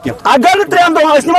اگر 3 دۄہن نمو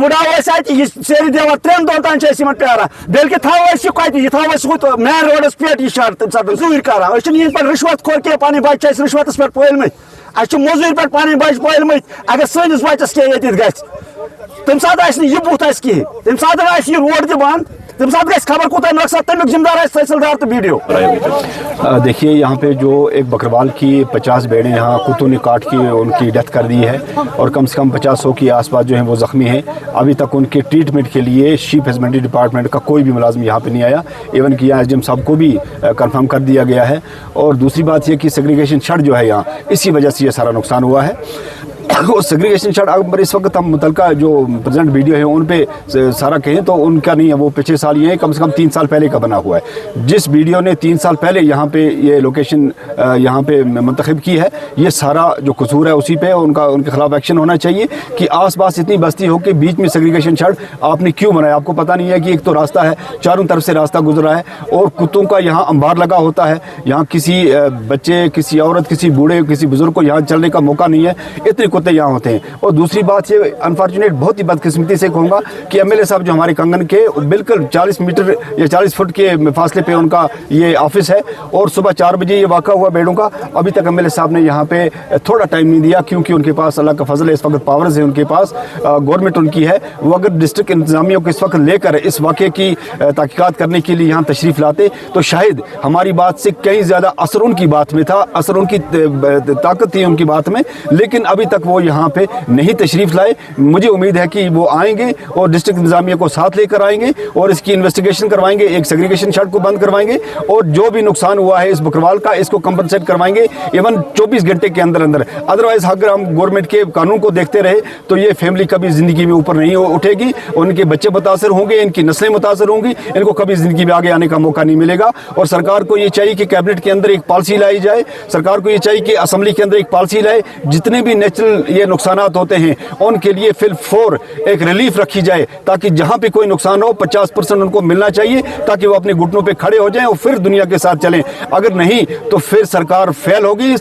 وڑاو یہ سیری دیوان 3 دۄہن تان پیاران بلکہ تھو کتہ یہ تھو مین روڈس پہ یہ شاڑ تم سات زور کران یہ پہ رشوت کھور کی پن بچہ رشوتس پہ پلمت اچھے موزور پہ پن بچہ پلمت اگر سنس بچس کی یت گھس تم سات یہ بت آس کہین تم سات یہ روڈ تہ بند تم سات گھس خبر کوتا نقصان تمیک ذمہ دار تحصیلدار تو BDO. دیکھیے یہاں پہ جو ایک بکروال کی 50 بھیڑیں یہاں کتوں نے کاٹ کے ان کی ڈیتھ کر دی ہے اور کم سے کم 50 کے آس پاس جو ہیں وہ زخمی ہیں. ابھی تک ان کے ٹریٹمنٹ کے لیے شیپ ہسبینڈری ڈپارٹمنٹ کا کوئی بھی ملازم یہاں پہ نہیں آیا. ایون کہ یہاں SDM صاحب کو بھی کنفرم کر دیا گیا ہے. اور دوسری بات یہ کہ سیگریگیشن شیڈ جو ہے یہاں اسی وجہ سے یہ سارا نقصان ہوا ہے. سیگریگیشن شیڈ اگر اس وقت ہم متعلقہ جو پریزنٹ BDO ہیں ان پہ سارا کہیں تو ان کا نہیں ہے, وہ پچھلے سال یہ ہے کم سے کم 3 سال پہلے کا بنا ہوا ہے. جس BDO نے 3 سال پہلے یہاں پہ یہ لوکیشن یہاں پہ منتخب کی ہے, یہ سارا جو قصور ہے اسی پہ ان کے خلاف ایکشن ہونا چاہیے کہ آس پاس اتنی بستی ہو کہ بیچ میں سیگریگیشن شیڈ آپ نے کیوں بنایا. آپ کو پتہ نہیں ہے کہ ایک تو راستہ ہے, چاروں طرف سے راستہ گزرا ہے اور کتوں کا یہاں انبار لگا ہوتا ہے. یہاں کسی بچے, کسی عورت, کسی بوڑھے, کسی بزرگ کو یہاں چلنے کا موقع نہیں ہے, اتنے کتے یہاں ہوتے ہیں. اور دوسری بات یہ انفارچونیٹ بہت ہی بدقسمتی سے کہوں گا کہ MLA صاحب جو ہمارے کنگن کے بالکل 40 میٹر یا 40 فٹ کے فاصلے پہ ان کا یہ آفس ہے اور صبح 4 بجے یہ واقعہ ہوا بیڑوں کا. ابھی تک MLA صاحب نے یہاں پہ تھوڑا ٹائم نہیں دیا کیونکہ ان کے پاس اللہ کا فضل ہے, اس وقت پاورز ہیں ان کے پاس, گورنمنٹ ان کی ہے. وہ اگر ڈسٹرکٹ انتظامیہ کو اس وقت لے کر اس واقعے کی تحقیقات کرنے کے لیے یہاں تشریف لاتے تو شاید ہماری بات سے کہیں زیادہ اثر ان کی بات میں تھا, اثر ان کی طاقت تھی ان کی بات میں, لیکن ابھی تک وہ یہاں پہ نہیں تشریف لائے. مجھے امید ہے کہ وہ آئیں گے اور ڈسٹرکٹ انتظامیہ کو ساتھ لے کر آئیں گے اور اس کی انویسٹیگیشن کروائیں گے, ایک سیگریگیشن شیڈ کو بند کروائیں گے اور جو بھی نقصان ہوا ہے اس بکروال کا اس کو کمپنسیٹ کروائیں گے ایون 24 گھنٹے کے اندر اندر. ادروائز اگر ہم گورنمنٹ کے قانون کو دیکھتے رہے تو یہ فیملی کبھی زندگی میں اوپر نہیں اٹھے گی, ان کے بچے متاثر ہوں گے, ان کی نسلیں متاثر ہوں گی, ان کو کبھی زندگی میں آگے آنے کا موقع نہیں ملے گا. اور سرکار کو یہ چاہیے کہ کیبنٹ کے اندر ایک پالیسی لائی جائے, سرکار کو یہ چاہیے کہ اسمبلی کے اندر ایک پالیسی لائے, جتنے بھی نیچرل یہ نقصانات ہوتے ہیں ان کے لیے فی الفور ایک ریلیف رکھی جائے تاکہ جہاں پہ کوئی نقصان ہو 50% ان کو ملنا چاہیے تاکہ وہ اپنے گھٹنوں پہ کھڑے ہو جائیں اور پھر دنیا کے ساتھ چلیں. اگر نہیں تو پھر سرکار فیل ہوگی,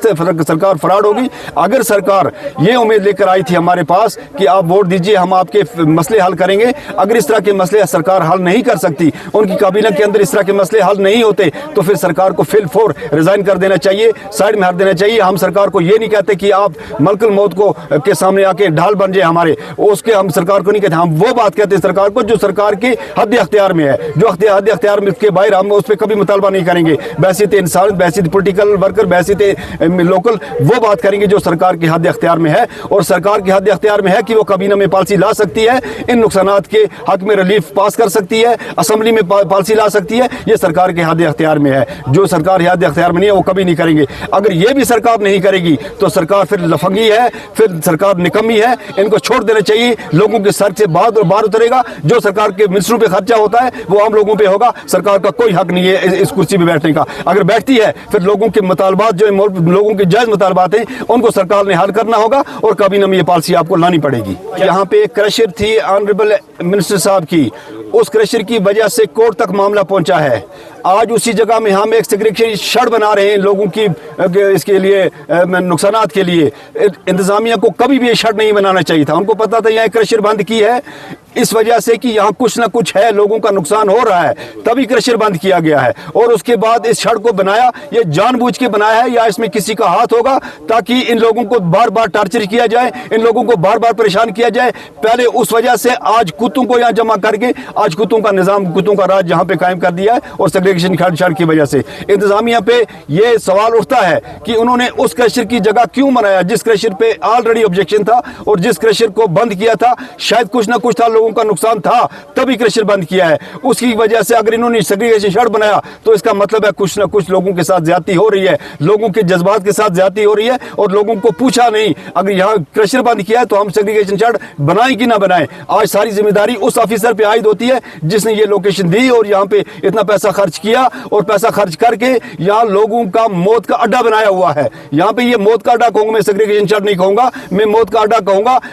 سرکار فراڈ ہوگی. اگر سرکار یہ امید لے کر آئی تھی ہمارے پاس کہ آپ ووٹ دیجئے ہم آپ کے مسئلے حل کریں گے, اگر اس طرح کے مسئلے سرکار حل نہیں کر سکتی, ان کی کابینہ کے اندر اس طرح کے مسئلے حل نہیں ہوتے تو پھر سرکار کو فی الفور ریزائن کر دینا چاہیے, سائڈ میں ہٹ دینا چاہیے. ہم سرکار کو یہ نہیں کہتے کہ آپ ملک الموت کو کے سامنے آ کے ڈھال بن جائے ہمارے, اس کے ہم سرکار کو نہیں کہتے. ہم وہ بات کہتے ہیں سرکار کو جو سرکار کے حد اختیار میں ہے, جو حد اختیار میں کے باہر ہم اس پہ کبھی مطالبہ نہیں کریں گے. بحیثیت انسان, بحیثیت پولیٹیکل ورکر, بحیثیت لوکل, وہ بات کریں گے جو سرکار کے حد اختیار میں ہے. اور سرکار کے حد اختیار میں ہے کہ وہ کابینہ میں پالیسی لا سکتی ہے, ان نقصانات کے حق میں ریلیف پاس کر سکتی ہے, اسمبلی میں پالیسی لا سکتی ہے. یہ سرکار کے حد اختیار میں ہے, جو سرکار حد اختیار میں نہیں ہے وہ کبھی نہیں کریں گے. اگر یہ بھی سرکار نہیں کرے گی تو سرکار پھر لفنگی ہے, پھر سرکار نکمی ہے. ان کو چھوڑ دینا چاہیے, لوگوں کے سر سے باہر اترے گا. جو سرکار کے منسٹروں پہ خرچہ ہوتا ہے وہ عام لوگوں پہ ہوگا. سرکار کا کوئی حق نہیں ہے اس کرسی پہ بیٹھنے کا. اگر بیٹھتی ہے پھر لوگوں کے مطالبات جو لوگوں کے جائز مطالبات ہیں ان کو سرکار نے حل کرنا ہوگا اور کابینہ میں یہ پالیسی آپ کو لانی پڑے گی. یہاں پہ ایک کرشر تھی آنریبل منسٹر صاحب کی, اس کرشر کی وجہ سے کورٹ تک معاملہ پہنچا ہے. آج اسی جگہ میں ہم ایک سیگریگیشن شیڈ بنا رہے ہیں لوگوں کی اس کے لیے نقصانات کے لیے. انتظامیہ کو کبھی بھی یہ شیڈ نہیں بنانا چاہیے تھا. ان کو پتا تھا یہاں کرشر بند کی ہے اس وجہ سے کہ یہاں کچھ نہ کچھ ہے, لوگوں کا نقصان ہو رہا ہے, تبھی کرشر بند کیا گیا ہے. اور اس کے بعد اس شیڈ کو بنایا, یہ جان بوجھ کے بنایا ہے یا اس میں کسی کا ہاتھ ہوگا تاکہ ان لوگوں کو بار بار ٹارچر کیا جائے, ان لوگوں کو بار بار پریشان کیا جائے. پہلے اس وجہ سے آج کتوں کو یہاں جمع کر کے آج کتوں کا نظام, کتوں کا راج یہاں پہ قائم کر دیا ہے. اور سیگریگیشن شیڈ کی وجہ سے انتظامیہ پہ یہ سوال اٹھتا ہے کہ انہوں نے اس کرشر کی جگہ کیوں بنایا جس کرشر پہ آلریڈی آبجیکشن تھا, اور جس کرشر کو بند کیا تھا شاید کچھ نہ کچھ تھا, لوگوں کا نقصان تھا تبھی کرشر بند کیا ہے. اس کی وجہ سے اگر انہوں نے سیگریگیشن شیڈ بنایا تو اس کا مطلب ہے کچھ نہ کچھ لوگوں کے ساتھ زیادتی ہو رہی ہے, لوگوں کے جذبات کے ساتھ زیادتی ہو رہی ہے اور لوگوں کو پوچھا نہیں. اگر یہاں کرشر بند کیا ہے تو ہم سیگریگیشن شیڈ بنائیں کہ نہ بنائیں. آج ساری ذمہ داری اس آفیسر پہ عائد ہوتی ہے جس نے یہ لوکیشن دی اور یہاں پہ اتنا پیسہ خرچ کیا اور پیسہ خرچ کر کے یہاں لوگوں کا موت کا اڈا بنایا ہوا ہے. یہاں پہ یہ موت کا اڈا کہوں گا, میں سیگریگیشن شیڈ نہیں کہوں گا, میں موت کا اڈا کہوں گا.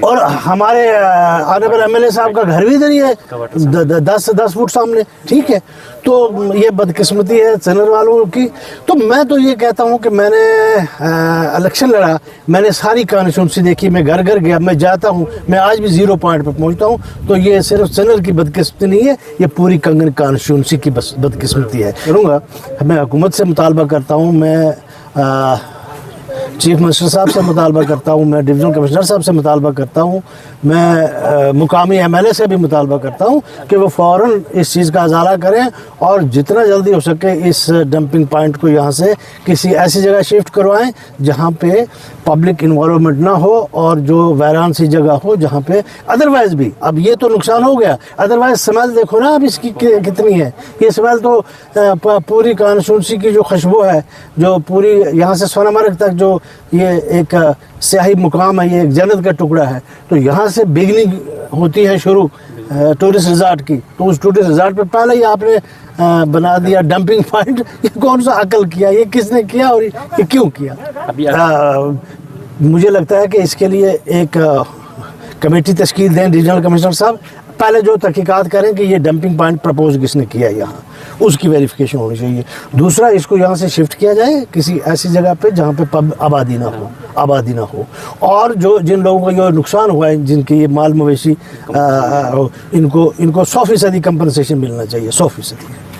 اور ہمارے آنریبل ایم ایل اے صاحب کا گھر بھی ادھر ہی ہے 10 سے 10 فٹ سامنے, ٹھیک ہے. تو یہ بدقسمتی ہے سنر والوں کی. تو میں تو یہ کہتا ہوں کہ میں نے الیکشن لڑا, میں نے ساری کانسٹیٹوئنسی دیکھی, میں گھر گھر گیا, میں جاتا ہوں, میں آج بھی 0 پوائنٹ پہ پہنچتا ہوں. تو یہ صرف سنر کی بدقسمتی نہیں ہے, یہ پوری کنگن کانسٹیٹوئنسی کی بدقسمتی ہے. کروں گا, میں حکومت سے مطالبہ کرتا ہوں, میں چیف منسٹر صاحب سے مطالبہ کرتا ہوں, میں ڈویژنل کمشنر صاحب سے مطالبہ کرتا ہوں, میں مقامی ایم ایل اے سے بھی مطالبہ کرتا ہوں کہ وہ فوراً اس چیز کا ازالہ کریں اور جتنا جلدی ہو سکے اس ڈمپنگ پوائنٹ کو یہاں سے کسی ایسی جگہ شفٹ کروائیں جہاں پہ پبلک انوالومنٹ نہ ہو اور جو ویران سی جگہ ہو جہاں پہ ادروائز بھی. اب یہ تو نقصان ہو گیا, ادروائز سمیل دیکھو نا اب اس کی کتنی ہے. یہ سمیل تو پوری کانسٹیٹوئنسی کی جو خوشبو ہے, جو پوری یہاں سے سونا مرگ تک جو یہ ایک سیاحی مقام ہے, یہ ایک جنت کا ٹکڑا ہے. تو یہاں سے بگننگ ہوتی ہے شروع ٹورسٹ ریزارٹ کی. تو اس ٹورسٹ ریزارٹ پہ پہلے ہی آپ نے بنا دیا ڈمپنگ پوائنٹ. یہ کون سا عقل کیا, یہ کس نے کیا اور یہ کیوں کیا؟ مجھے لگتا ہے کہ اس کے لیے ایک کمیٹی تشکیل دیں ڈویژنل کمشنر صاحب, پہلے جو تحقیقات کریں کہ یہ ڈمپنگ پوائنٹ پرپوز کس نے کیا یہاں, اس کی ویریفیکیشن ہونی چاہیے. دوسرا, اس کو یہاں سے شفٹ کیا جائے کسی ایسی جگہ پہ جہاں پہ آبادی نہ ہو. اور جو جن لوگوں کو یہ نقصان ہوا ہے, جن کے یہ مال مویشی, ان کو 100% کمپنسیشن ملنا چاہیے, 100%.